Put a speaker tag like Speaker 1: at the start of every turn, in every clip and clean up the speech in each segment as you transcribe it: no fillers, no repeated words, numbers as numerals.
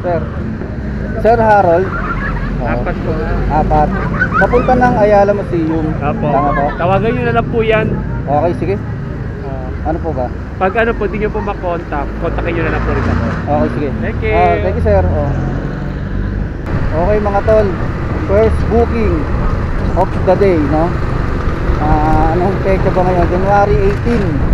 Speaker 1: Sir. Sir Harold.
Speaker 2: Apat po.
Speaker 1: Apat. Papunta ng Ayala Museum.
Speaker 2: Apo.
Speaker 1: Tama po.
Speaker 2: Tawagan nyo na lang po yan.
Speaker 1: Okay, sige. Ano po ba?
Speaker 2: Pag ano po, di nyo po makontak, kontakin nyo na lang po rin ako.
Speaker 1: Okay, sige.
Speaker 2: Thank you.
Speaker 1: Thank you, sir. Okay, mga tol. First booking of the day, no? Anong pecha ba ngayon? January 18.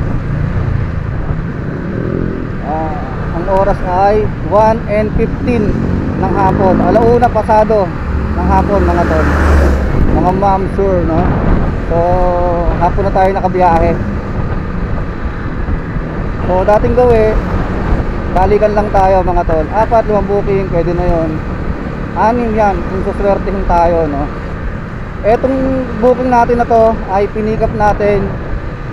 Speaker 1: Ang oras ay 1:15 ng hapon. Alauna pasado ng hapon, mga tol. Mga ma'am, sure, no? So, hapon na tayo nakabiyahe. So, dating gawin, balikan lang tayo, mga tol. 4-5 booking, pwede na yon. 6 yan, kung suswertehin tayo, no? Etong booking natin na to ay pinikap natin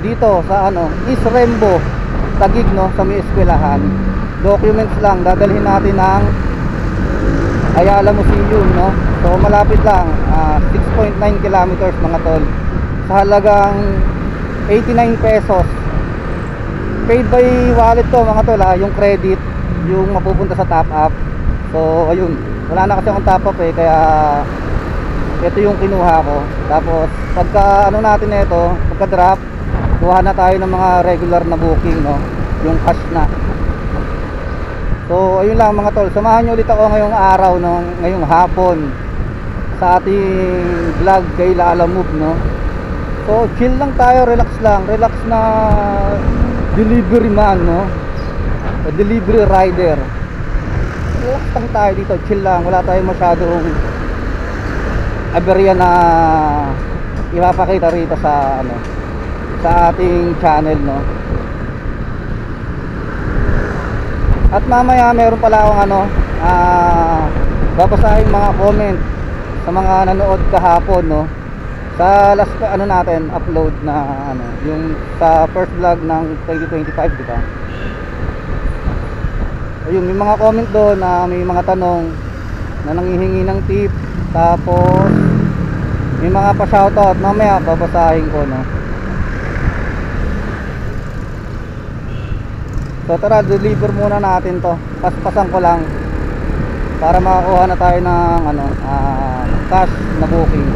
Speaker 1: dito sa East Rembo, Taguig, no, sa may eskwelahan. Documents lang, dadalhin natin ng Ayala Museum, no. So malapit lang, 6.9 kilometers, mga tol. Sa halagang 89 pesos. Paid by wallet to, mga tol, yung credit, yung mapupunta sa top up. So ayun, wala na kasi akong top up kaya ito yung kinuha ko. Tapos pagka natin nito, pagka drop, kuha na tayo ng mga regular na booking, no, yung cash na. So ayun lang, mga tol, samahan nyo ulit ako ngayong araw, no, ngayong hapon sa ating vlog kay Lala Move, no. So chill lang tayo, relax na delivery man, no, delivery rider. Relax lang tayo dito, chill lang, wala tayong masyadong aberya na ipapakita rito sa sa ating channel, no. At mamaya meron pala akong babasahin mga comment sa mga nanood kahapon, no, sa last natin upload na yung sa first vlog ng 2025, di ba? Ayun, may mga comment doon na may mga tanong na nanghihingi ng tip. Tapos may mga pa-shoutout, mamaya babasahin ko, no. So tara, deliver muna natin to. Paspasan ko lang para makakuha na tayo ng cash na booking.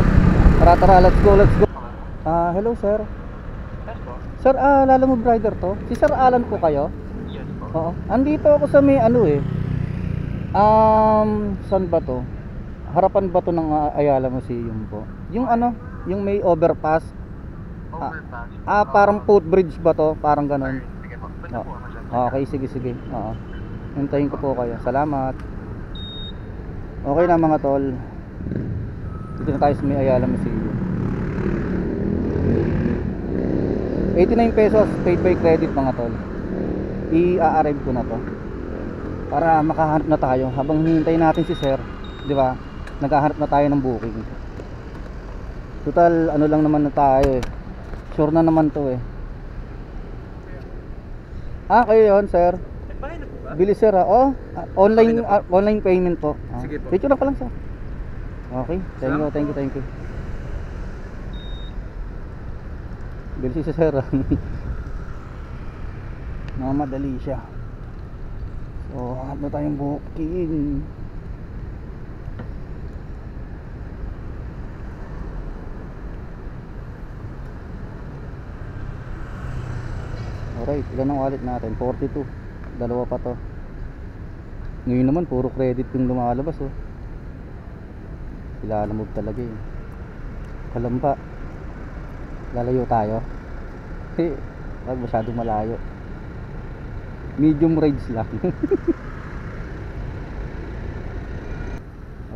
Speaker 1: Tara, let's go. Hello, sir. Sir, Lala Move Rider to. Si Sir Alan po kayo?
Speaker 2: Yes po.
Speaker 1: Oo. Andito ako sa may saan ba to? Harapan ba to ng Ayala Museum po? Yung yung may overpass. Parang footbridge ba to? Parang ganun.
Speaker 2: Sige po.
Speaker 1: Okay, sige. Oo. Hintayin ko po kayo. Salamat. Okay na, mga tol. Dito na tayo sa may Ayala Museum. 89 pesos paid by credit, mga tol. I-arrive ko na to para makahanap na tayo habang hinihintay natin si sir, di ba? Naghahanap na tayo ng booking. Total lang naman na tayo eh. Sure na naman to eh. Kayo yun, sir. Bilis, sir. Online payment po.
Speaker 2: Sige po.
Speaker 1: Picture na pa lang, sir. Okay, thank you. Bilis si sir. Madali siya. So, hanap na tayong booking. Alright, ilan ang wallet natin? 42. Dalawa pa to. Ngayon naman puro credit yung lumalabas, oh. Sila namove talaga eh. Kalamba. Lalayo tayo. Wag masyadong malayo. Medium range lang.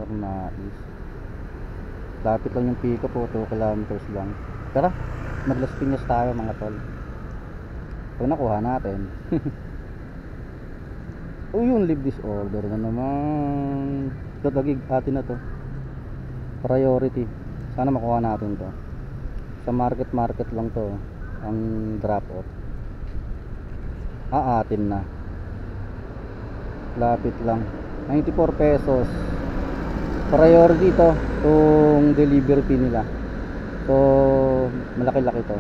Speaker 1: Or nais. Lapit lang yung pick up po, 2 kilometers lang. Tara, mag-Las Piñas tayo, mga tol. Pag nakuha natin. Yun, leave this order na naman. Tatagig atin na to. Priority. Sana makuha natin to. Sa market lang to. Ang drop off. Atin na. Lapit lang. 94 pesos. Priority to. Itong delivery fee nila. So, malaki-laki to.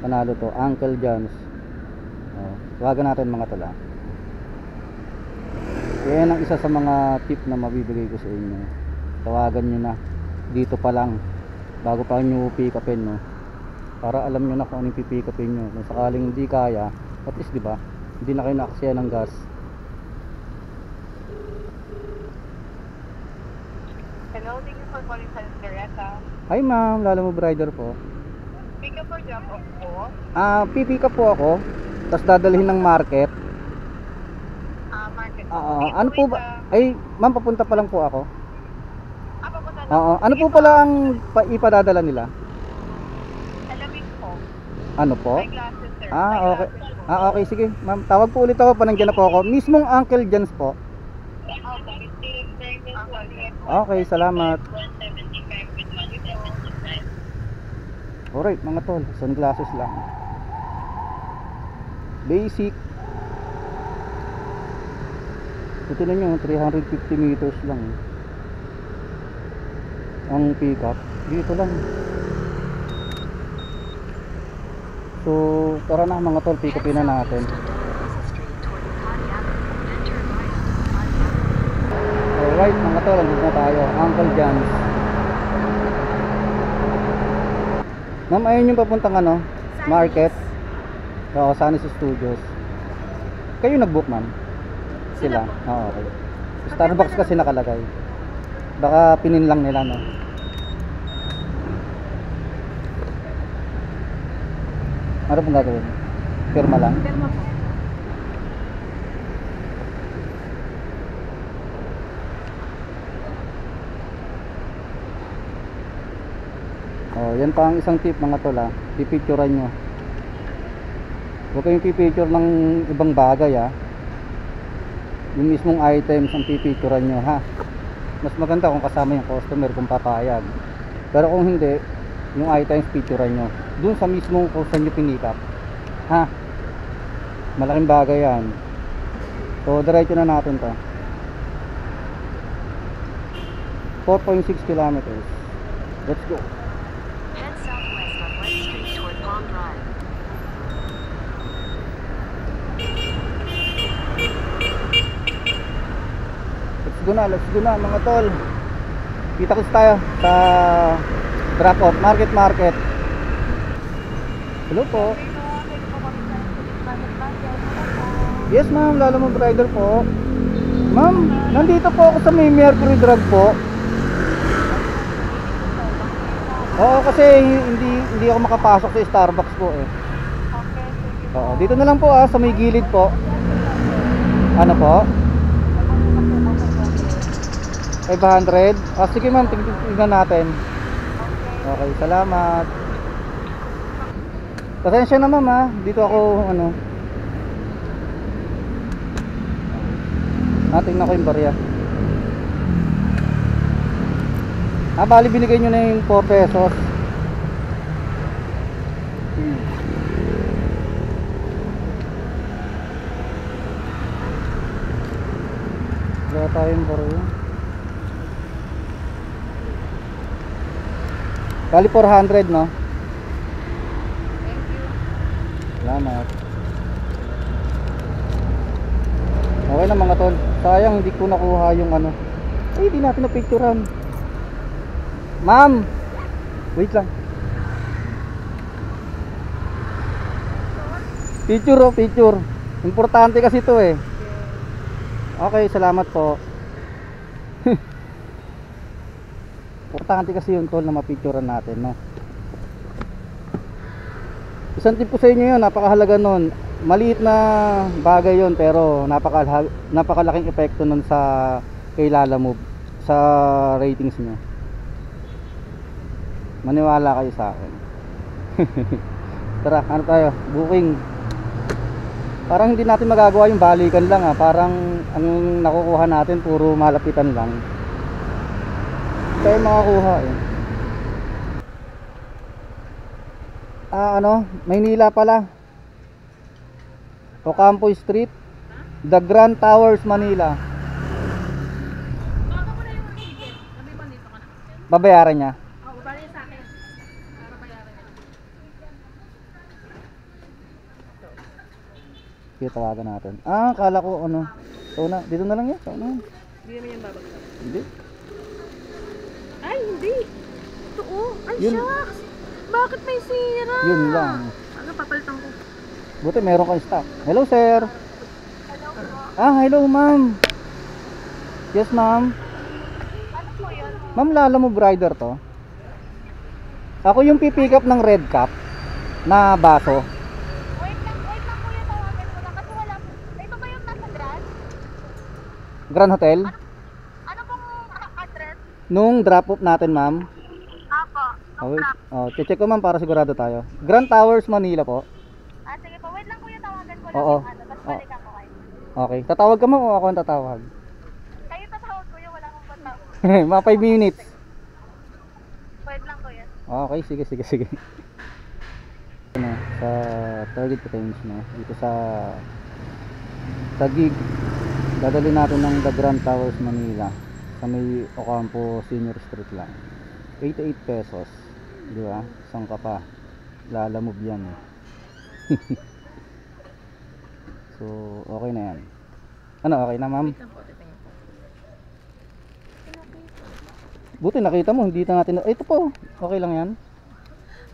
Speaker 1: Panalo to. Uncle John's. Tawagan natin, mga tala. Yan ang isa sa mga tip na mabibigay ko sa inyo. Tawagan nyo na dito pa lang bago pa nyo pick upin, no? Para alam nyo na kung anong pipick upin nyo. Kung sakaling hindi kaya, at least diba, hindi na kayo naaksaya ng gas.
Speaker 3: Hello, thank you for calling San Teresa.
Speaker 1: Hi ma'am, Lalamove Rider po.
Speaker 3: Pick up or drop off po?
Speaker 1: Pipick up po ako, tapos dadalhin ng market.
Speaker 3: Market.
Speaker 1: Ano po ba? Ay, ma'am, papunta pa lang po ako.
Speaker 3: Papunta na.
Speaker 1: Oo, ano po pala ang ipadadala nila?
Speaker 3: Alamig po.
Speaker 1: Ano po?
Speaker 3: My glasses, sir.
Speaker 1: Okay. Okay, sige. Ma'am, tawag po ulit ako, panandiyan na po ako. Mismong Uncle Jans po. Okay, salamat. Alright, mga tol, sunglasses lang. Basic. Ito na nyo, 350 meters lang. Ang pick up, dito lang. So, tara na mga tol, pick upin na natin. Alright mga tol, andun na tayo. Uncle John's. Ma'am, ayun yung papuntang ano? Market. Oo, Sanis Studios. Kayo nag-book, ma'am? Sila? Oo, okay. Starbucks kasi nakalagay. Baka pinin lang nila, no? Ano pong gagawin? Pirma lang?
Speaker 3: Pirma po.
Speaker 1: Oh, yan pa ang isang tip mga tol, ha. Pipicturean nyo. Huwag kayong pipicture ng ibang bagay, ha. Yung mismong items ang pipicturean nyo, ha. Mas maganda kung kasama yung customer kung papayag. Pero kung hindi, yung items picturean nyo dun sa mismong kung saan nyo pinikap, ha. Malaking bagay yan. So diretso na natin to. 4.6 kilometers. Let's go.
Speaker 4: Head southwest on West Street toward Palm Drive.
Speaker 1: Let's go na mga tol. Kita-kits tayo sa drop off market. Hello po. Yes ma'am, Lalamove Rider po. Ma'am, nandito po ako sa may Mercury Drug po. Oo, kasi hindi ako makapasok sa Starbucks po eh. Oo, dito na lang po sa may gilid po. Ano po? 500? Sige ma'am, tignan natin. Okay, salamat. Pasensya na ma'am, dito ako tingnan ko yung barya. Bali binigay nyo na yung 4 pesos. Wala tayong barya. Bali 400, no?
Speaker 3: Thank you.
Speaker 1: Salamat. Okay na mga tol. Sayang hindi ko nakuha yung ano. Ay, hindi natin na-picturean. Ma'am! Wait lang. Picture. Importante kasi ito eh. Okay, salamat po. Importante kasi yung tol na mapicturean natin, no? Isang tip ko sa inyo yun, napakahalaga nun. Maliit na bagay yun, pero napakalaking epekto nun sa kay Lalamove, sa ratings nyo. Maniwala kayo sa akin. Tara, ano tayo? Booking. Parang hindi natin magagawa yung balikan lang, parang ang nakukuha natin puro malapitan lang. Tayo makakuha eh. Maynila pala. Ocampo Street, The Grand Towers, Manila.
Speaker 3: Baka mo na yung ticket. Sabi ba dito ka na?
Speaker 1: Babayaran niya.
Speaker 3: Oo, bali sa akin. Para bayaran niya.
Speaker 1: Sige, tawagan natin. Kala ko So na, dito na lang yan. So na.
Speaker 3: Hindi naman yan babagsak.
Speaker 1: Hindi.
Speaker 3: Ay, hindi. Ito oh. Ay,
Speaker 1: Yun.
Speaker 3: shucks. Bakit may sira?
Speaker 1: Yun lang.
Speaker 3: Ano, papalitan ko.
Speaker 1: Buti meron kang stock. Hello, sir.
Speaker 3: Hello po.
Speaker 1: Ah, hello, ma'am. Yes, ma'am.
Speaker 3: Ano po yun?
Speaker 1: Ma'am, Lala mo rider to? Ako yung pipick up ng red cap na baso.
Speaker 3: Wait lang po yung tawagan ko lang. Kasi wala po. Ito ba yung nasa Grand?
Speaker 1: Grand Hotel.
Speaker 3: Ano pong address?
Speaker 1: Nung drop off natin, ma'am.
Speaker 3: Apo.
Speaker 1: Oh, wait. Oh, check ko, ma'am, para sigurado tayo. Grand Towers, Manila po.
Speaker 3: Ah, sige po. Wait lang po yung tawagan ko lang.
Speaker 1: Oo.
Speaker 3: Yung ano, tapos balikan ko kayo.
Speaker 1: Okay. Tatawag ka, ma'am, o ako ang tatawag?
Speaker 3: Kayo tatawag ko yung wala akong patawag.
Speaker 1: Mga 5 minutes.
Speaker 3: Wait lang ko yan.
Speaker 1: Okay, sige. Ano, sa target range no, dito sa gig. Dadali natin ng The Grand Towers, Manila. Sa may Ocampo Senior Street lang. 88 pesos. Di ba? Saan ka pa? Lalamove yan. So, okay na yan. Ano, okay na, ma'am? Buti nakita mo, hindi na natin. Ito po, okay lang yan.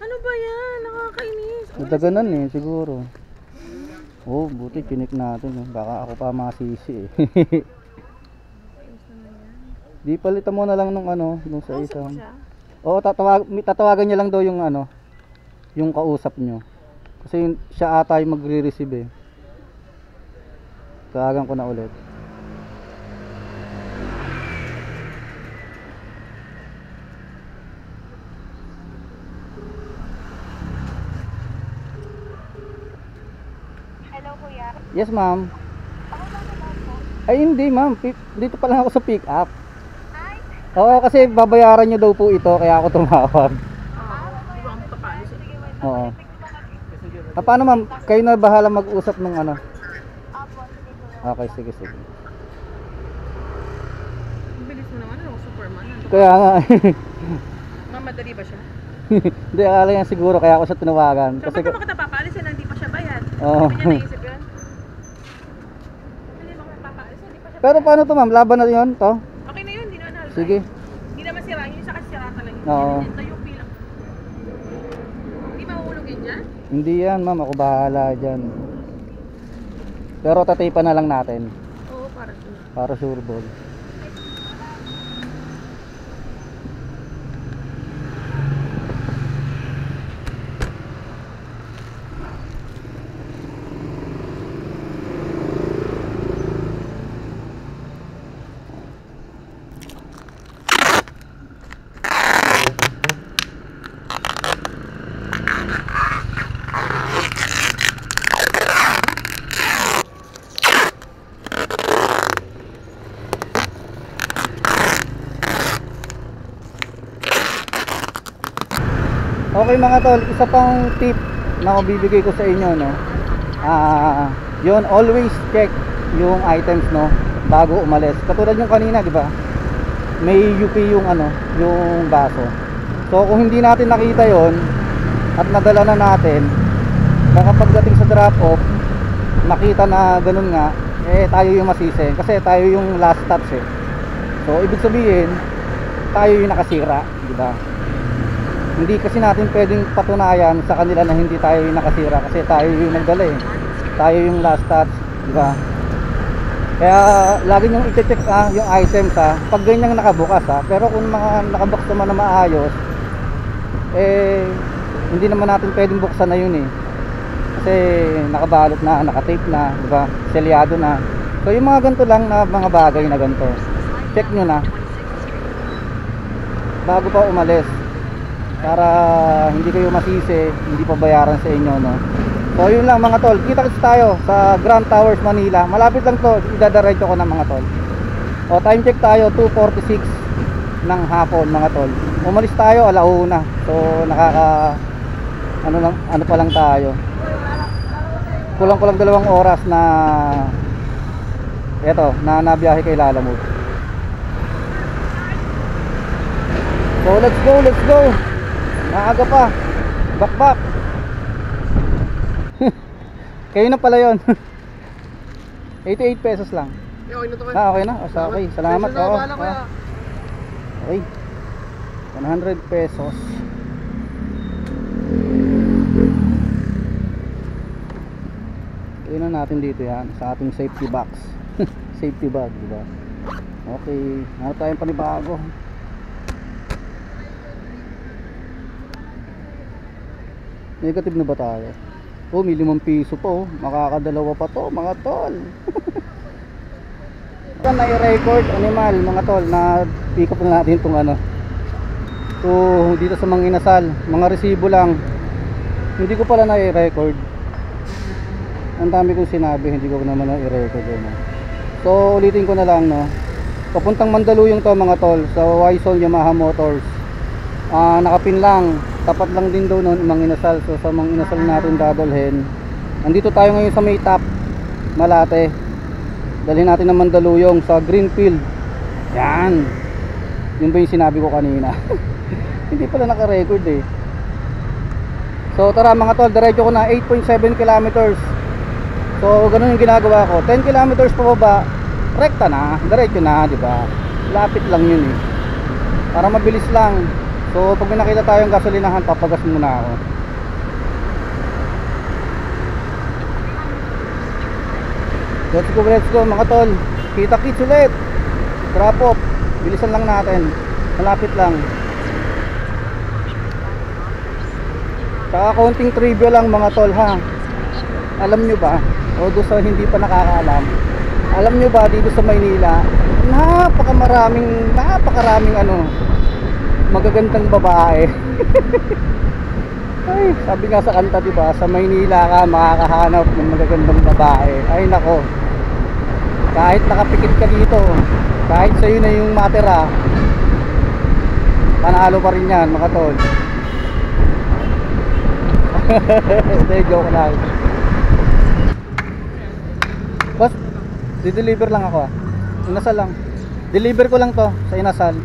Speaker 3: Ano ba yan? Nakakainis.
Speaker 1: Nadaganan eh, siguro. Oh, buti chinik natin eh. Baka ako pa masisi eh. Di palitan mo na lang nung ano, nung sa isang. Oo, tatawagan niya lang daw yung ano, yung kausap nyo. Kasi siya ata yung magre-receive eh. Tawagan ko na ulit.
Speaker 3: Hello, kuya.
Speaker 1: Yes, ma'am.
Speaker 3: Ako lang naman po.
Speaker 1: Ay, hindi, ma'am. Dito pa lang ako sa pick up.
Speaker 3: Ay,
Speaker 1: Oo, kasi babayaran nyo daw po ito, kaya ako tumawag.
Speaker 3: di ba ang papalo? Sige, wait lang.
Speaker 1: Oo. Ah, paano, ma'am? Kayo na bahala mag-usap ng ano.
Speaker 3: Apo, sige kuya.
Speaker 1: Okay, sige.
Speaker 3: Ang bilis mo naman, ano? Superman.
Speaker 1: Kaya nga.
Speaker 3: Mamadali ba siya?
Speaker 1: Hindi, akala niya siguro kaya ako siya tinawagan.
Speaker 3: So,
Speaker 1: Kasi,
Speaker 3: ba't naman kita papaalis na hindi pa siya bayad?
Speaker 1: Oo.
Speaker 3: Hindi niya naisip yun? Hindi mo kita papaalis na hindi pa siya
Speaker 1: pero paano to, ma'am? Laban na yun, to?
Speaker 3: Okay na yun, hindi naman halbay.
Speaker 1: Sige.
Speaker 3: Hindi naman sira, yun sa kasi sira talaga.
Speaker 1: Oo.
Speaker 3: Ito yung bilang. Hindi mahuhulog yun dyan?
Speaker 1: Hindi yan, ma'am. Ako bahala dyan. Pero tataypan na lang natin.
Speaker 3: Oo, para doon.
Speaker 1: Para sure ball. Okay mga tol, isa pang tip na bibigay ko sa inyo, no. Yun, always check yung items, no, bago umalis. Katulad yung kanina, di ba? May UP yung ano, yung baso. So kung hindi natin nakita yon at nadala na natin, baka pagdating sa drop off, makita na ganun nga, eh tayo yung masisi kasi tayo yung last touch eh. So ibig sabihin, tayo yung nakasira, di ba? Hindi kasi natin pwedeng patunayan sa kanila na hindi tayo yung nakasira kasi tayo yung nagdala eh. Tayo yung last touch, di ba? Kaya lagi niyong i-check yung items pag ganyang nakabukas pero kung mga nakabox naman na maayos, eh hindi naman natin pwedeng buksan na yun eh. Kasi nakabalot na, nakatape na, di ba? Selyado na. So yung mga ganito lang na mga bagay na ganito, check nyo na bago pa umalis. Para hindi kayo masisi, hindi pa bayaran sa inyo, no. So yun lang mga tol, kita-kits tayo sa Grand Towers, Manila. Malapit lang to, idadiretso ko ng mga tol. O time check tayo, 2:46 ng hapon mga tol. Umalis tayo alauna. So nakaka ano pa lang tayo. Kulang 2 oras na eto, na nabiyahe kay Lalamove. So let's go. Maaga pa. Back. Kayo na pala yon. 88 pesos lang. Okay na. Okay. Salamat. Oo. Okay. 100 pesos. Tingnan natin dito yan sa ating safety box. Safety bag, di ba? Okay. Ano tayong panibago? Negative na ba tayo? Oh, may 5 piso po. Makakadalawa pa to, mga tol. Na i-record animal, mga tol, na pick up na natin itong ano. So, dito sa mga inasal, mga resibo lang. Hindi ko pala na i-record. Ang dami kong sinabi, hindi ko naman na i-record yun. So, ulitin ko na lang, no. Papuntang Mandaluyong to, mga tol, sa Waisol Yamaha Motors. Nakapin lang, tapat lang din doon mga inasal. So, sa mga inasal natin dadalhin. Nandito tayo ngayon sa may top, Malate. Dalhin natin ng Mandaluyong sa Greenfield. Yan. Yun ba yung sinabi ko kanina? Hindi pala naka-record eh. So tara mga tol, diretso ko na 8.7 kilometers. So ganun yung ginagawa ko. 10 kilometers pa baba, rekta na, diretso na, di ba? Lapit lang yun eh. Para mabilis lang. So pag may nakita tayong gasolinahan, papagas muna ako. Let's go mga tol. Kita-kits ulit. Drop off. Bilisan lang natin. Malapit lang. Saka konting trivia lang mga tol ha. Alam nyo ba, o doon sa hindi pa nakakaalam, alam nyo ba dito sa Maynila, napakaraming magagandang babae. Ay, sabi nga sa kanta, diba, sa Maynila ka makakahanap ng magagandang babae. Ay nako, kahit nakapikit ka dito, kahit sa'yo na yung matira, panalo pa rin yan mga tol. Hindi, joke lang. Boss, di-deliver lang ako ah. Inasal lang. Deliver ko lang to sa inasal.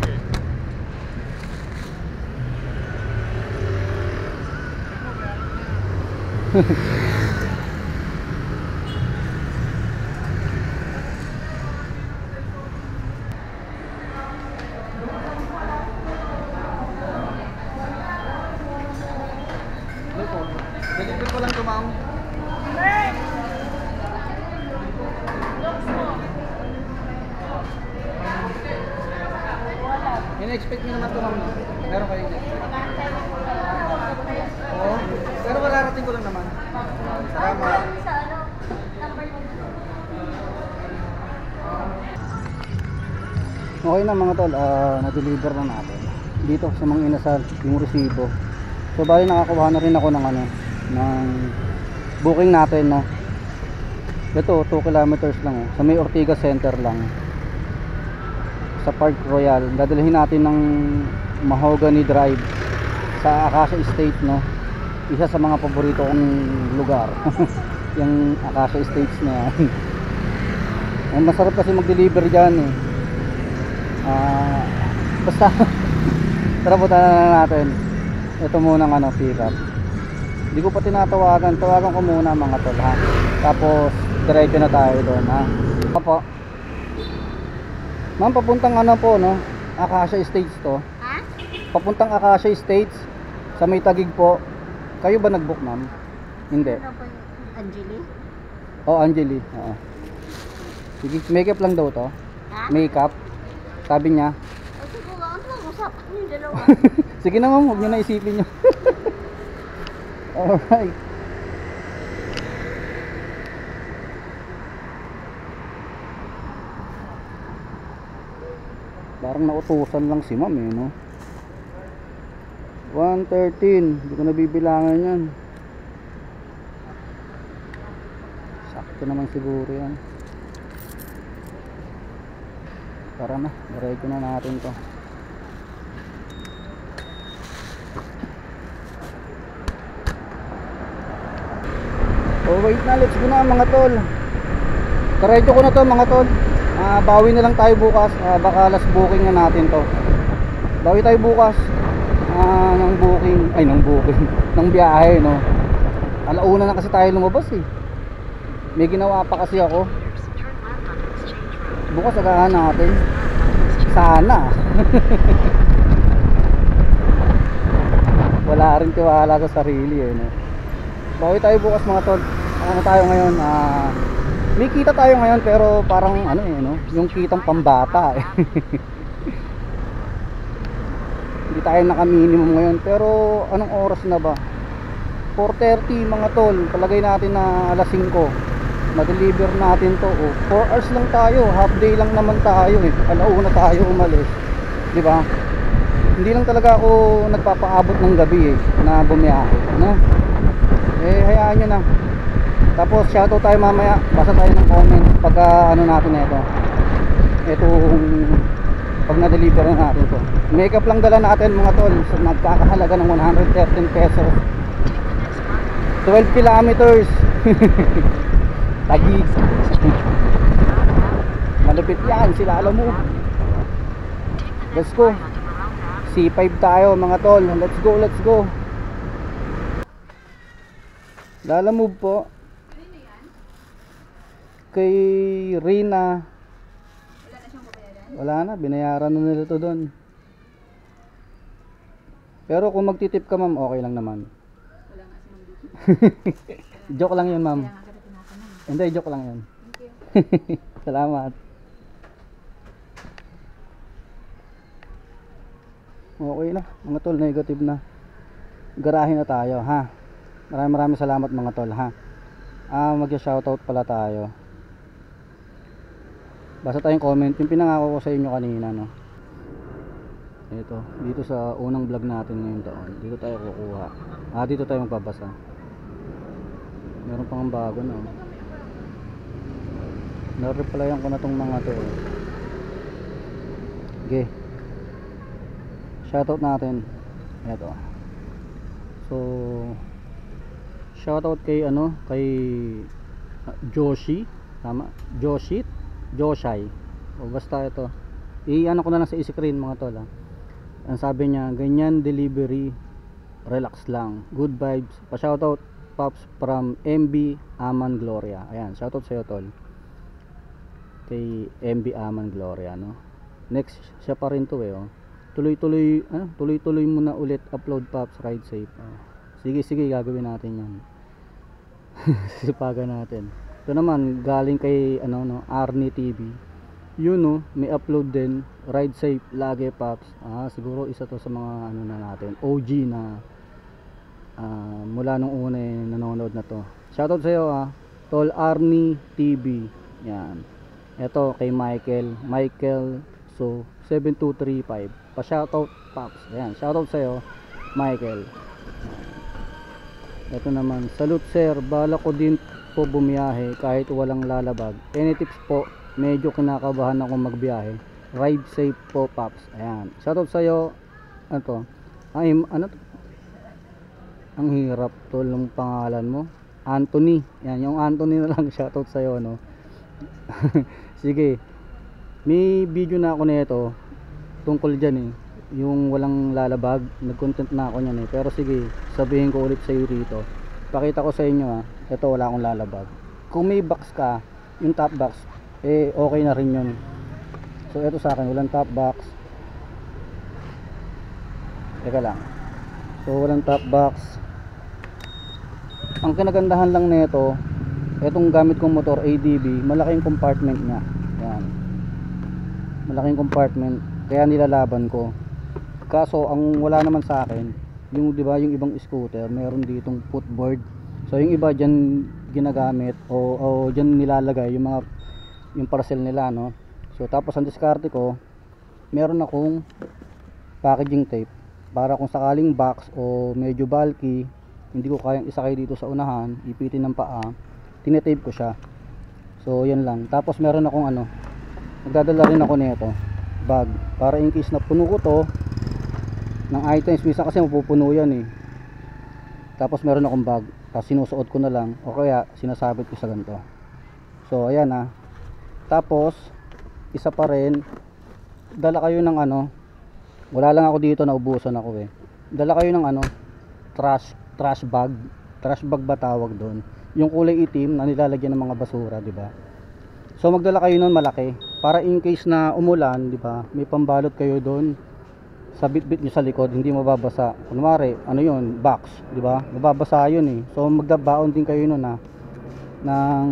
Speaker 1: Deliver ko lang to, ma'am. In-expect nyo naman to, ma'am. Meron kayo dyan. Oo. Pero mararating ko lang naman. Salamat. Okay na mga tol, na-deliver na natin dito sa mga inasal yung resibo. So bali nakakuha na rin ako ng ano, ng booking natin, no. Ito 2 kilometers lang sa may Ortigas Center lang, sa Park Royal. Dadalhin natin ng Mahogany Drive sa Acacia Estate, no. Isa sa mga paborito kong lugar. Yung Acacia Estates na yan. Ang masarap kasi mag-deliver dyan eh. Basta tara punta na natin. Ito muna ng ano, pick up. Hindi ko pa tinatawagan. Tawagan ko muna mga tol ha. Tapos diretso na tayo doon ha. Opo. Ma'am, papuntang ano po, no, Acacia Estates to.
Speaker 3: Ha?
Speaker 1: Papuntang Acacia Estates sa may Tagig po. Kayo ba nag-book, ma'am? Hindi.
Speaker 3: Ano ba yung Angeli?
Speaker 1: Oh, Angeli. Oo. Sige, makeup lang daw to.
Speaker 3: Ha?
Speaker 1: Makeup. Sabi niya.
Speaker 3: Ay, siguro, ano lang usapan yung dalawa?
Speaker 1: Sige na, ma'am, huwag niyo na isipin niyo. Alright. Parang nautusan lang si ma'am eh, no? 113. Hindi ko nabibilangan yan. Sakto naman siguro yan. Tara na, diretso na natin to. Oh wait na, let's go na mga tol. Diretso ko na to mga tol. Bawi na lang tayo bukas. Baka last booking na natin to. Bawi tayo bukas ng booking. Ay, ng booking ng biyahe, no. Alauna na kasi tayo lumabas eh. May ginawa pa kasi ako.
Speaker 4: Turn left on Exchange Road.
Speaker 1: Bukas agahan natin. Sana. Wala rin tiwala sa sarili eh, no? Bawi tayo bukas mga tol. Ano tayo ngayon? May kita tayo ngayon pero parang ano eh, no? Yung kitang pambata eh. Hindi tayo naka-minimum ngayon pero anong oras na ba? 4:30 mga tol. Palagay natin na alas 5. Ma-deliver natin to. 4 hours lang tayo. Half day lang naman tayo eh. Alauna tayo umalis. Di ba? Hindi lang talaga ako nagpapaabot ng gabi eh na bumiyahe, no? Eh hayaan nyo na. Tapos shoutout tayo mamaya. Basa tayo ng comment pagka ano natin na ito. Itong pag na-deliver na natin to. Makeup lang dala natin mga tol. So nagkakahalaga ng 113 pesos. 12 kilometers. Tagig. Malupit yan, sila alam mo. Let's go. C5 tayo mga tol. Let's go, let's go. Lalamove po. Kay Rina. Wala na, binayaran na nila to doon. Pero kung magtitip ka ma'am, okay lang naman. Joke lang yun ma'am. Hindi, joke lang yun. Salamat. Okay na, mga tol, negative na. Garahe na tayo, ha. Maraming salamat mga tol, ha. Mag-shoutout pala tayo. Basta tayong comment, yung pinangako ko sa inyo kanina, no. Ito, dito sa unang vlog natin ngayong taon. Dito tayo kukuha. Dito tayo magbabasa. Meron pang bago, no. Na-replyan ko na tong mga to. Okay. Shoutout natin. Ito. So shoutout kay kay Joshi, tama? Joshai. O basta ito. I-ano ko na lang sa screen mga tol, ha. Ang sabi niya, ganyan delivery, relax lang. Good vibes. Pa-shoutout Pops from MB Aman Gloria. Ayan, shoutout sa iyo tol. Kay MB Aman Gloria, no. Next siya pa rin to eh, oh. Tuloy-tuloy mo na ulit upload Pops, ride safe. Sige gagawin natin 'yan. Sipagan natin. Ito naman galing kay Arnie TV. Yun, no, may upload din, ride safe lagi Pops. Siguro isa to sa mga na natin, OG na mula nung una nanonood na to. Shoutout sa iyo Tol Arnie TV. Yan. Ito kay Michael so 7235. Pa-shoutout Pops. Ayan, shoutout sa iyo Michael. Ito naman, salute sir, bala ko din po bumiyahe kahit walang lalabag. Any tips po? Medyo kinakabahan ako magbiyahe. Ride safe po Pops. Ayan, shoutout sa iyo. Ang hirap tol ng pangalan mo. Anthony. Yan, yung Anthony na lang shoutout sa iyo, no. Sige. May video na ako nito tungkol diyan eh. Yung walang lalabag, nag-content na ako niyan eh. Pero sige, sabihin ko ulit sa iyo rito. Pakita ko sa inyo ito wala akong lalabag. Kung may box ka, yung top box, okay na rin yun. So ito sa akin, walang top box. Teka lang. So walang top box. Ang kinagandahan lang nito, itong gamit kong motor ADB, malaking compartment niya. Yan. Malaking compartment, kaya nilalaban ko. Kaso ang wala naman sa akin, yung 'di ba yung ibang scooter, meron ditong footboard. So yung iba diyan ginagamit o diyan nilalagay yung parcel nila, no. So tapos ang diskarte ko, meron akong packaging tape para kung sakaling box o medyo bulky, hindi ko kayang isakay dito sa unahan, ipitin ng paa, tinetape ko siya. So yan lang. Tapos meron akong nagdadala rin ako nito, bag, para in case na puno ko to ng items, minsan kasi mapupuno yan eh. Tapos meron akong bag, tapos sinusuot ko na lang o kaya sinasabit ko sa ganito. So ayan Tapos isa pa rin, dala kayo ng wala lang ako dito, naubusan ako eh. Dala kayo ng trash bag ba tawag doon, yung kulay itim na nilalagyan ng mga basura, di ba? So magdala kayo nun malaki, para in case na umulan, di ba, may pambalot kayo doon sa bitbit nyo sa likod, hindi mababasa. Kunwari, ano yun, box, di ba, mababasa yun eh. So magdabaon din kayo nun ng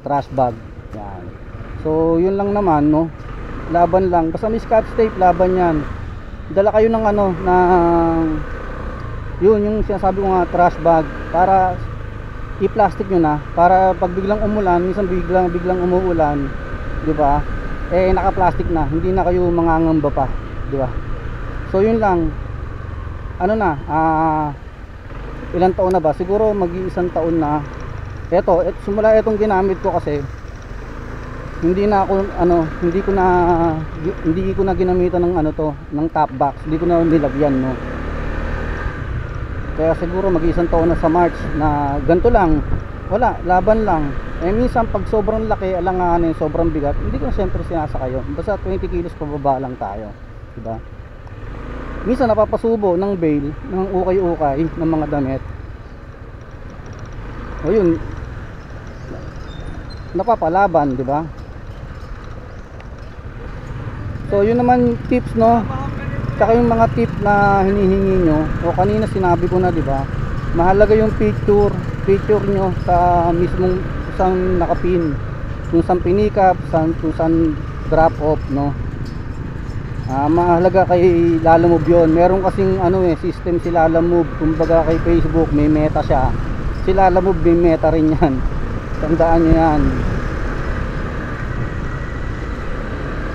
Speaker 1: trash bag. Yan. So yun lang naman, no, laban lang, basta may scotch tape, laban yan. Dala kayo ng ano, ng yun yung sinasabi ko nga, trash bag, para i-plastic nyo na, para pag biglang umulan, minsan biglang umuulan, di ba, eh naka-plastic na, hindi na kayo mangangamba pa, di ba. So yun lang, ano na, ilang taon na ba, siguro mag-iisang taon na. Simula itong ginamit ko kasi hindi ko na ginamitan ng ano to, ng top box, hindi ko na nilagyan, no. Kaya siguro mag-iisang taon na sa March na ganito lang, wala, laban lang. Eh minsan pag sobrang laki, alanganin, sobrang bigat, hindi ko na siyempre sinasakayo. Basta 20 kilos pababa lang tayo, diba? Minsan napapasubo ng bail, ng ukay-ukay ng mga damit. O yun, napapalaban, diba? So yun naman tips, no. Tsaka yung mga tip na hinihingi nyo, o kanina sinabi ko na, diba, mahalaga yung picture nyo sa mismong saan nakapin, kung saan pinikap, kung saan drop off, no. Mahalaga kay Lalamove yun. Meron kasing ano system si Lalamove, kumbaga kay Facebook may meta siya, si Lalamove may meta rin yan, tandaan nyo yan.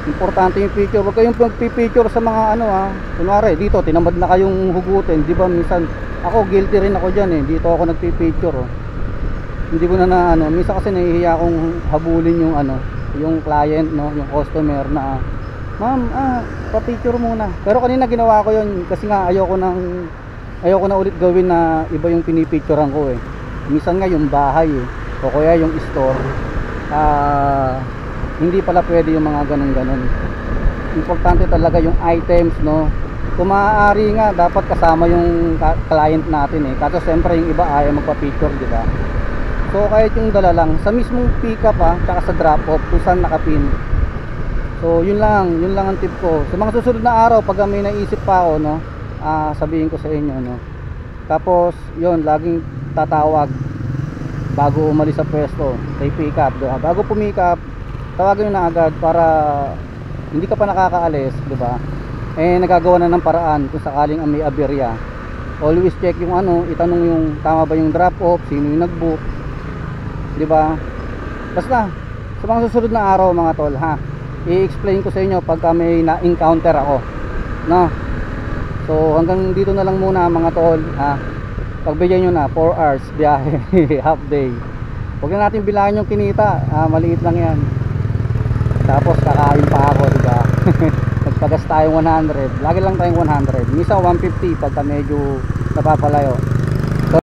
Speaker 1: Importante yung picture. Huwag kayong picture sa mga ano kunwari dito tinamad na kayong hugutin, di ba? Minsan ako guilty rin ako diyan dito ako nagpi-picture hindi ko na minsan kasi nahihiya akong habulin yung client, no, yung customer na ma'am, pa-picture muna. Pero kanina ginawa ko yun kasi nga ayoko na ulit gawin na iba yung pinipicturean ko minsan nga yung bahay o kaya yung store, hindi pala pwede yung mga ganun. Importante talaga yung items, no. Kung maaari nga dapat kasama yung client natin kasi siyempre yung iba ayaw magpa-picture, di ba? So kahit yung dala lang sa mismong pick up tsaka sa drop off kung saan nakapin. So yun lang ang tip ko. Sa mga susunod na araw pag may naisip pa ako, no, sabihin ko sa inyo, no. Tapos yun, laging tatawag bago umalis sa pwesto kay pick up, diba? Bago pumick-up, tawagin nyo na agad para hindi ka pa nakakaalis, di ba? Nagagawa na ng paraan kung sakaling may aberya. Always check yung itanong yung tama ba yung drop off, sino yung nag-book, di ba? Basta sa mga susunod na araw mga tol, i-explain ko sa inyo pagka may na-encounter ako, no? So hanggang dito na lang muna mga tol, pagbigyan nyo na 4 hours biyahe, half day. Huwag na natin bilangin yung kinita, maliit lang yan. Tapos kakain pa ako, diba? Nagpagas tayong 100, lagi lang tayong 100, minsan 150 pagka medyo napapalayo.